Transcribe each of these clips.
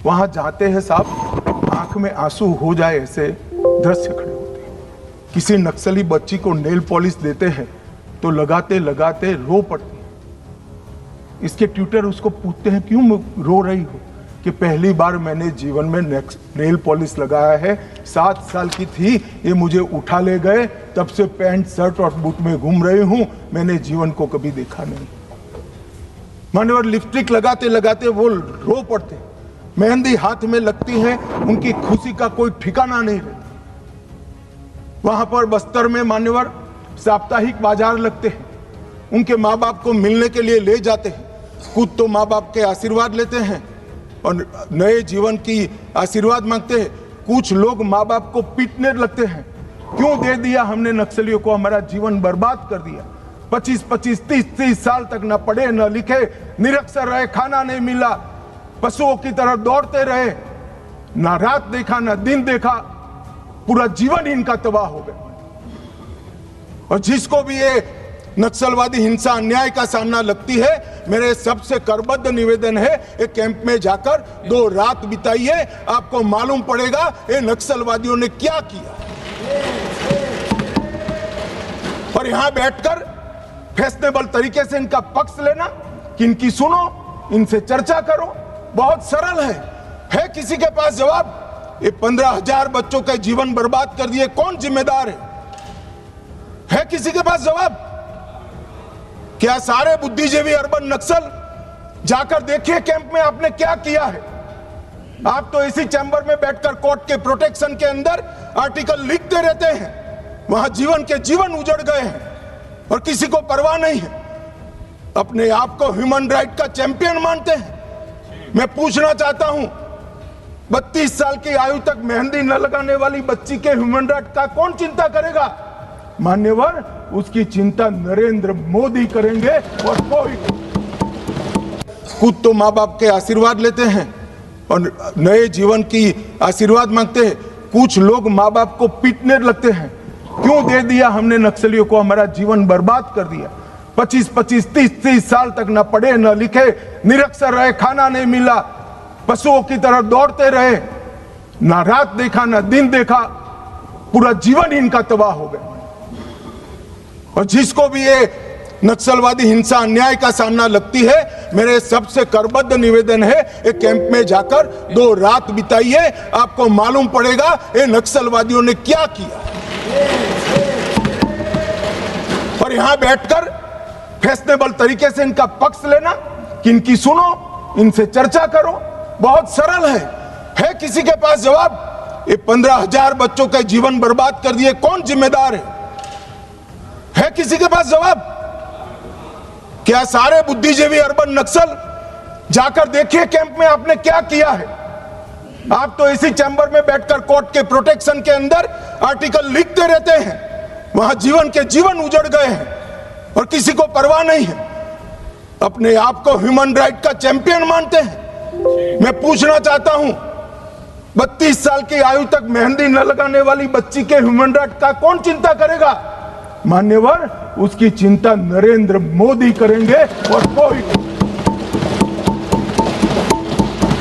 वहां जाते हैं साहब, आंख में आंसू हो जाए ऐसे दृश्य खड़े होते हैं। किसी नक्सली बच्ची को नेल पॉलिश देते हैं तो लगाते लगाते रो पड़ती है। इसके ट्यूटर उसको पूछते हैं क्यों रो रही हो, कि पहली बार मैंने जीवन में नेल पॉलिश लगाया है, 7 साल की थी, ये मुझे उठा ले गए, तब से पैंट शर्ट और बूट में घूम रही हूं, मैंने जीवन को कभी देखा नहीं। मान्यवर लिपस्टिक लगाते लगाते वो रो पड़ते, मेहंदी हाथ में लगती है, उनकी खुशी का कोई ठिकाना नहीं रहता। वहां पर बस्तर में मान्यवर साप्ताहिक बाजार लगते हैं, उनके माँ बाप को मिलने के लिए ले जाते हैं। खुद तो माँ बाप के आशीर्वाद लेते हैं और नए जीवन की आशीर्वाद मांगते हैं। कुछ लोग माँ बाप को पीटने लगते हैं, क्यों दे दिया हमने नक्सलियों को, हमारा जीवन बर्बाद कर दिया। 25-25, 30-30 साल तक न पढ़े न लिखे, निरक्षर रहे, खाना नहीं मिला, पशुओं की तरह दौड़ते रहे, ना रात देखा ना दिन देखा, पूरा जीवन इनका तबाह हो गया। और जिसको भी ये नक्सलवादी हिंसा अन्याय का सामना लगती है, मेरे सबसे करबद्ध निवेदन है, एक कैंप में जाकर 2 रात बिताइए, आपको मालूम पड़ेगा ये नक्सलवादियों ने क्या किया। और यहां बैठकर फैशनेबल तरीके से इनका पक्ष लेना, कि इनकी सुनो, इनसे चर्चा करो, बहुत सरल है किसी के पास जवाब? ये 15,000 बच्चों का जीवन बर्बाद कर दिए, कौन जिम्मेदार है किसी के पास जवाब? क्या सारे बुद्धिजीवी अर्बन नक्सल जाकर देखिए कैंप में आपने क्या किया है। आप तो इसी चैम्बर में बैठकर कोर्ट के प्रोटेक्शन के अंदर आर्टिकल लिखते रहते हैं, वहां जीवन के जीवन उजड़ गए हैं और किसी को परवाह नहीं है। अपने आप को ह्यूमन राइट का चैंपियन मानते हैं। मैं पूछना चाहता हूं, 32 साल की आयु तक मेहंदी न लगाने वाली बच्ची के ह्यूमन राइट का कौन चिंता करेगा? मान्यवर, उसकी चिंता नरेंद्र मोदी करेंगे और कोई। खुद तो माँ बाप के आशीर्वाद लेते हैं और नए जीवन की आशीर्वाद मांगते हैं। कुछ लोग माँ बाप को पीटने लगते हैं, क्यों दे दिया हमने नक्सलियों को, हमारा जीवन बर्बाद कर दिया। 25-25, 30-30 साल तक न पढ़े न लिखे, निरक्षर रहे, खाना नहीं मिला, पशुओं की तरह दौड़ते रहे, ना रात देखा ना दिन देखा, पूरा जीवन इनका तबाह हो गया। और जिसको भी ये नक्सलवादी हिंसा अन्याय का सामना लगती है, मेरे सबसे करबद्ध निवेदन है, एक कैंप में जाकर 2 रात बिताइए, आपको मालूम पड़ेगा ये नक्सलवादियों ने क्या किया। और यहां बैठकर फैशनेबल तरीके से इनका पक्ष लेना, कि इनकी सुनो, इनसे चर्चा करो, बहुत सरल है किसी के पास जवाब? ये 15,000 बच्चों का जीवन बर्बाद कर दिए, कौन जिम्मेदार है किसी के पास जवाब? क्या सारे बुद्धिजीवी अर्बन नक्सल जाकर देखिए कैंप में आपने क्या किया है। आप तो इसी चैम्बर में बैठकर कोर्ट के प्रोटेक्शन के अंदर आर्टिकल लिखते रहते हैं, वहां जीवन के जीवन उजड़ गए हैं और किसी को परवाह नहीं है। अपने आप को ह्यूमन राइट का चैंपियन मानते हैं। मैं पूछना चाहता हूं, 32 साल की आयु तक मेहंदी न लगाने वाली बच्ची के ह्यूमन राइट का कौन चिंता करेगा? मान्यवर, उसकी चिंता नरेंद्र मोदी करेंगे और कोई।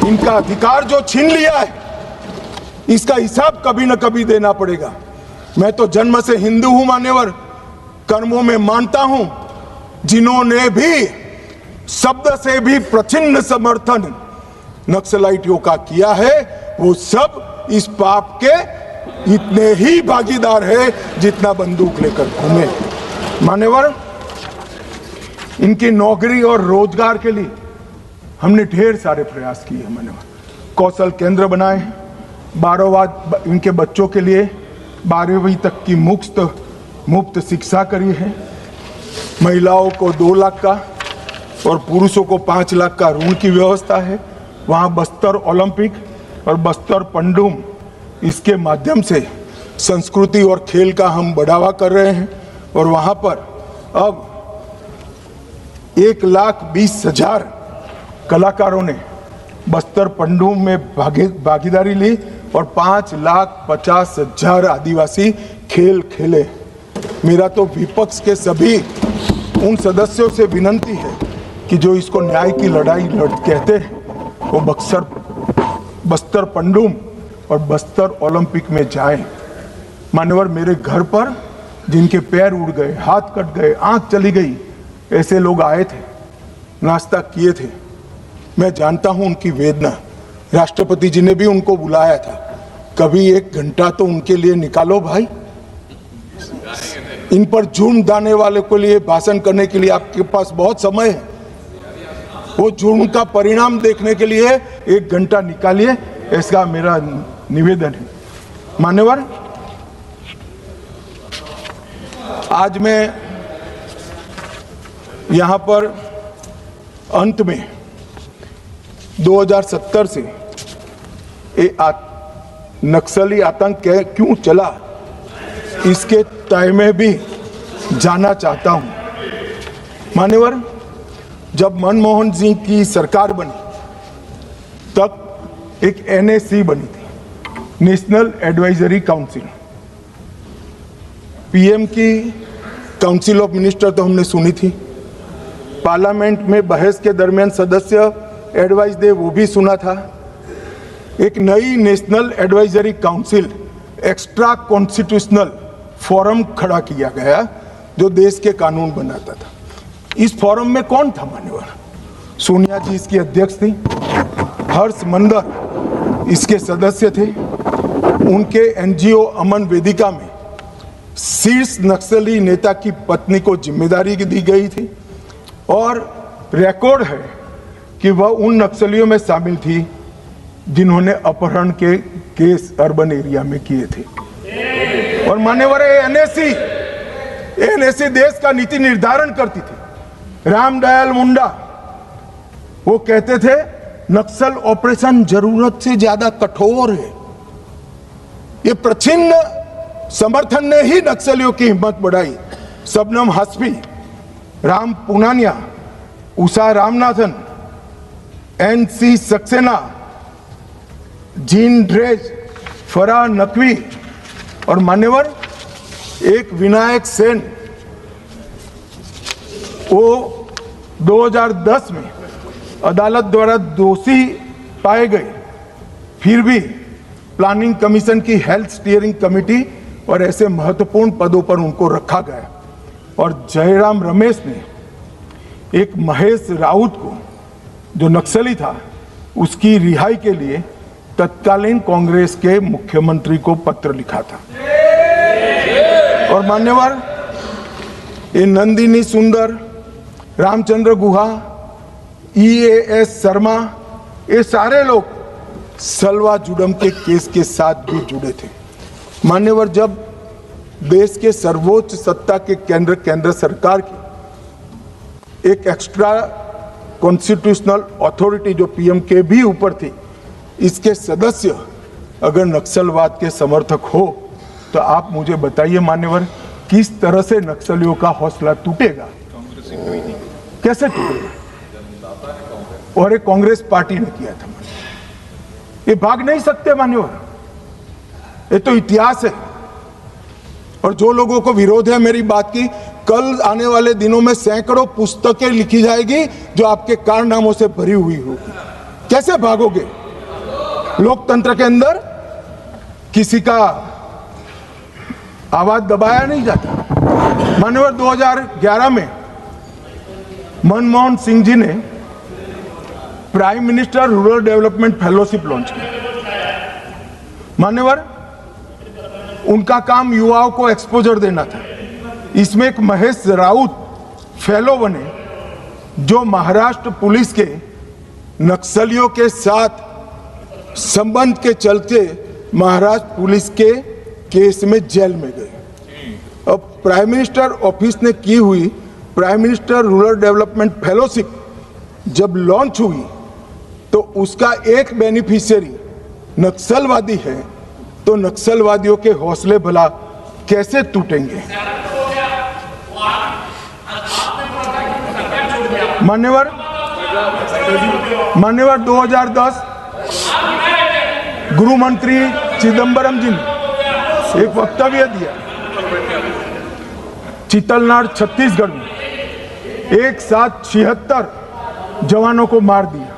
इनका अधिकार जो छीन लिया है, इसका हिसाब कभी न कभी देना पड़ेगा। मैं तो जन्म से हिंदू हूं मान्यवर, कर्मों में मानता हूं। जिन्होंने भी शब्द से भी प्रचिन्न समर्थन नक्सलाइटियों का किया है, वो सब इस पाप के इतने ही भागीदार है जितना बंदूक लेकर घूमे। मान्यवर, इनकी नौकरी और रोजगार के लिए हमने ढेर सारे प्रयास किए। मान्यवर, कौशल केंद्र बनाए, 12वां इनके बच्चों के लिए 12वीं तक की मुफ्त शिक्षा करी है। महिलाओं को 2 लाख का और पुरुषों को 5 लाख का ऋण की व्यवस्था है। वहाँ बस्तर ओलंपिक और बस्तर पंडुम, इसके माध्यम से संस्कृति और खेल का हम बढ़ावा कर रहे हैं। और वहाँ पर अब 1,20,000 कलाकारों ने बस्तर पंडुम में भागीदारी ली और 5,50,000 आदिवासी खेल खेले। मेरा तो विपक्ष के सभी उन सदस्यों से विनती है कि जो इसको न्याय की लड़ाई कहते हैं, वो बक्सर बस्तर पंडुम और बस्तर ओलंपिक में जाएं। मान्यवर, मेरे घर पर जिनके पैर उड़ गए, हाथ कट गए, आंख चली गई, ऐसे लोग आए थे, नाश्ता किए थे। मैं जानता हूं उनकी वेदना। राष्ट्रपति जी ने भी उनको बुलाया था। कभी 1 घंटा तो उनके लिए निकालो भाई। इन पर जुर्म डालने वाले को लिए भाषण करने के लिए आपके पास बहुत समय है। वो जुर्म का परिणाम देखने के लिए 1 घंटा निकालिए, ऐसा मेरा निवेदन है। मान्यवर, आज मैं यहां पर अंत में 2070 से नक्सली आतंक क्यों चला, इसके तय में भी जाना चाहता हूं। मान्यवर, जब मनमोहन सिंह की सरकार बनी तब एक NAC बनी थी, नेशनल एडवाइजरी काउंसिल। PM की काउंसिल ऑफ मिनिस्टर तो हमने सुनी थी, पार्लियामेंट में बहस के दरमियान सदस्य एडवाइस दे वो भी सुना था। एक नई national advisory council, extra constitutional forum खड़ा किया गया जो देश के कानून बनाता था। इस फोरम में कौन था मान्यवर? सोनिया जी इसकी अध्यक्ष थी, हर्ष मंदर इसके सदस्य थे। उनके NGO अमन वेदिका में शीर्ष नक्सली नेता की पत्नी को जिम्मेदारी दी गई थी और रिकॉर्ड है कि वह उन नक्सलियों में शामिल थी जिन्होंने अपहरण के केस अर्बन एरिया में किए थे। और मान्यवर, NAC देश का नीति निर्धारण करती थी। रामदयाल मुंडा वो कहते थे नक्सल ऑपरेशन जरूरत से ज्यादा कठोर है। ये प्रच्छिन्न समर्थन ने ही नक्सलियों की हिम्मत बढ़ाई। Shabnam Hashmi, Ram Punaniya, Usha Ramanathan, NC Saxena, Jean Dreze, Farah Naqvi और मान्यवर एक विनायक सेन, वो 2010 में अदालत द्वारा दोषी पाए गए, फिर भी प्लानिंग कमीशन की हेल्थ स्टीयरिंग कमेटी और ऐसे महत्वपूर्ण पदों पर उनको रखा गया। और जयराम रमेश ने एक महेश राउत को, जो नक्सली था, उसकी रिहाई के लिए तत्कालीन कांग्रेस के मुख्यमंत्री को पत्र लिखा था। और मान्यवर, ये नंदिनी सुंदर, रामचंद्र गुहा, EAS शर्मा, ये सारे लोग सलवा जुडम के केस के साथ भी जुड़े थे। मान्यवर, जब देश के सर्वोच्च सत्ता के केंद्र सरकार की एक एक्स्ट्रा कॉन्स्टिट्यूशनल अथॉरिटी जो PM के भी ऊपर थी, इसके सदस्य अगर नक्सलवाद के समर्थक हो तो आप मुझे बताइए मान्यवर, किस तरह से नक्सलियों का हौसला टूटेगा, कैसे टूटेगा? और एक कांग्रेस पार्टी ने किया था। ये भाग नहीं सकते मान्यवर, ये तो इतिहास है। और जो लोगों को विरोध है मेरी बात की, कल आने वाले दिनों में सैकड़ों पुस्तकें लिखी जाएगी जो आपके कारनामों से भरी हुई होगी। कैसे भागोगे? लोकतंत्र के अंदर किसी का आवाज दबाया नहीं जाता। मान्यवर, 2011 में मनमोहन सिंह जी ने prime minister rural development fellowship launch की। मान्यवर, उनका काम युवाओं को एक्सपोजर देना था। इसमें एक महेश राउत फेलो बने, जो महाराष्ट्र पुलिस के नक्सलियों के साथ संबंध के चलते महाराष्ट्र पुलिस के केस में जेल में गए। अब प्राइम मिनिस्टर ऑफिस ने की हुई prime minister rural development fellowship जब लॉन्च हुई तो उसका एक बेनिफिशियरी नक्सलवादी है, तो नक्सलवादियों के हौसले भला कैसे टूटेंगे? मान्यवर 2010 गृह मंत्री चिदम्बरम जी ने एक वक्तव्य दिया। चितलनाड़ छत्तीसगढ़ में एक साथ 76 जवानों को मार दिया।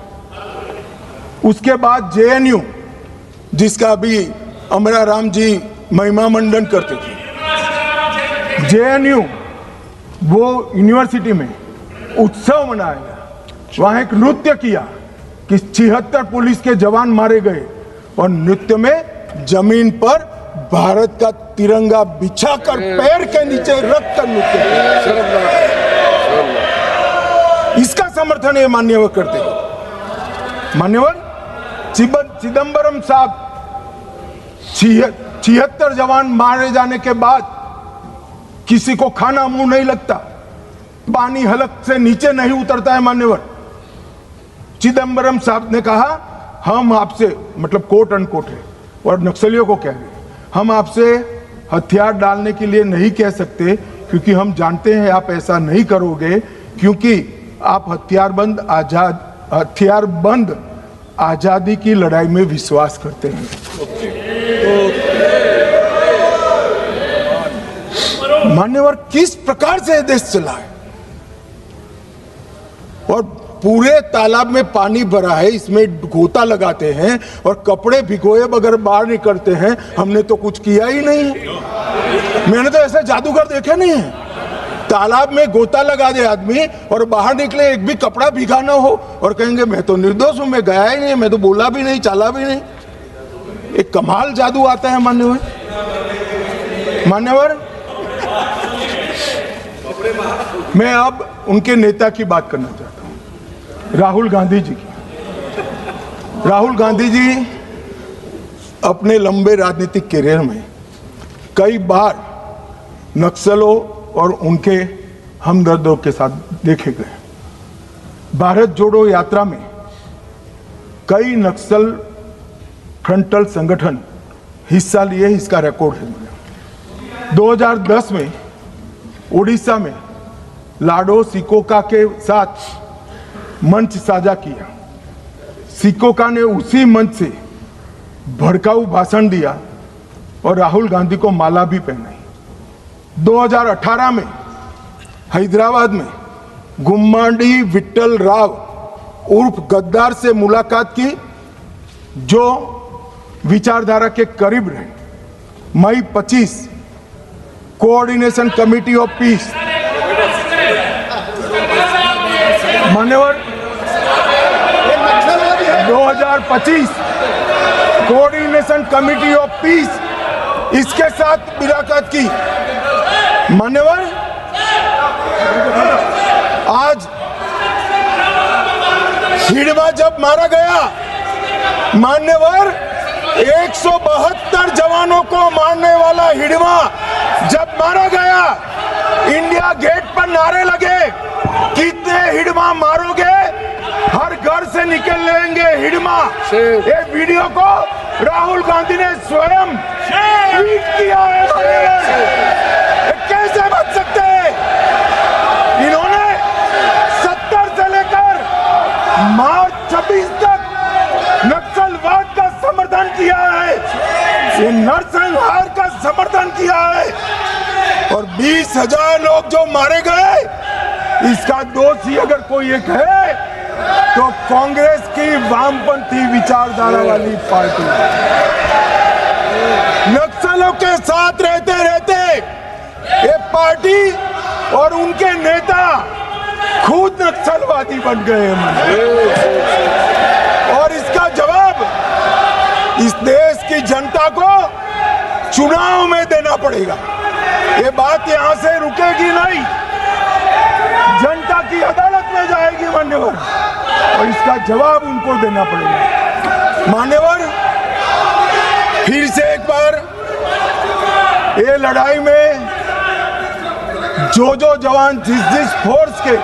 उसके बाद जेएनयू, जिसका अभी अमरा राम जी महिमा मंडन करते थे, जेएनयू वो यूनिवर्सिटी में उत्सव मनाया, वहां एक नृत्य किया कि 76 पुलिस के जवान मारे गए और नृत्य में जमीन पर भारत का तिरंगा बिछाकर पैर के नीचे रख कर नृत्य किया। इसका समर्थन ये मान्यवर करते हैं। मान्यवर चिदंबरम साहब 76 जवान मारे जाने के बाद किसी को खाना मुंह नहीं लगता, पानी हलक से नीचे नहीं उतरता है। मान्यवर चिदंबरम साहब ने कहा हम आपसे, मतलब कोट अनकोट है, और नक्सलियों को कह रहे, हम आपसे हथियार डालने के लिए नहीं कह सकते क्योंकि हम जानते हैं आप ऐसा नहीं करोगे, क्योंकि आप हथियारबंद आजादी की लड़ाई में विश्वास करते हैं। मान्यवर किस प्रकार से देश चला है, और पूरे तालाब में पानी भरा है, इसमें गोता लगाते हैं और कपड़े भिगोए बगैर बाहर निकलते हैं। हमने तो कुछ किया ही नहीं है। मैंने तो ऐसे जादूगर देखे नहीं है। तालाब में गोता लगा दे आदमी और बाहर निकले, एक भी कपड़ा भीगा ना हो, और कहेंगे मैं तो निर्दोष हूं, मैं गया ही नहीं, मैं तो बोला भी नहीं, चला भी नहीं। एक कमाल जादू आता है। मान्यवर मैं अब उनके नेता की बात करना चाहता हूं, राहुल गांधी जी की। राहुल गांधी जी अपने लंबे राजनीतिक करियर में कई बार नक्सलों और उनके हमदर्दों के साथ देखे गए। भारत जोड़ो यात्रा में कई नक्सल फ्रंटल संगठन हिस्सा लिए, इसका रिकॉर्ड है। 2010 में उड़ीसा में लाडो सिकोका के साथ मंच साझा किया। सिकोका ने उसी मंच से भड़काऊ भाषण दिया और राहुल गांधी को माला भी पहनाई। 2018 में हैदराबाद में गुम्माडी विट्ठल राव उर्फ गद्दार से मुलाकात की, जो विचारधारा के करीब रहे। मई 25 कोऑर्डिनेशन कमेटी ऑफ पीस, मान्यवर 2025 कोऑर्डिनेशन कमेटी ऑफ पीस, इसके साथ मुलाकात की। मान्यवर आज हिडमा जब मारा गया, मान्यवर 172 जवानों को मारने वाला हिडमा जब मारा गया, इंडिया गेट पर नारे लगे, कितने हिडमा मारोगे, हर घर से निकल लेंगे हिडमा। ये वीडियो को राहुल गांधी ने स्वयं ट्वीट किया है। कैसे बच सकते हैं? इन्होंने 70 से लेकर मार्च 26 तक नक्सलवाद का समर्थन किया है, ये नरसंहार का समर्थन किया है, और 20,000 लोग जो मारे गए, इसका दोषी अगर कोई एक है तो कांग्रेस की वामपंथी विचारधारा वाली पार्टी। नक्सलों के साथ रहते रहते ये पार्टी और उनके नेता खुद नक्सलवादी बन गए हैं, और इसका जवाब इस देश की जनता को चुनाव में देना पड़ेगा। ये बात यहां से रुकेगी नहीं, जनता की अदालत में जाएगी मान्यवर, और इसका जवाब उनको देना पड़ेगा। मान्यवर फिर से एक बार ये लड़ाई में जो जवान जिस फोर्स के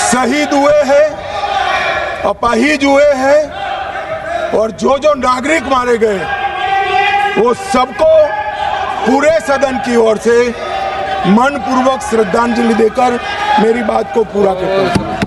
शहीद हुए हैं, अपाहिज हुए हैं, और जो नागरिक मारे गए, वो सबको पूरे सदन की ओर से मनपूर्वक श्रद्धांजलि देकर मेरी बात को पूरा करता हूं।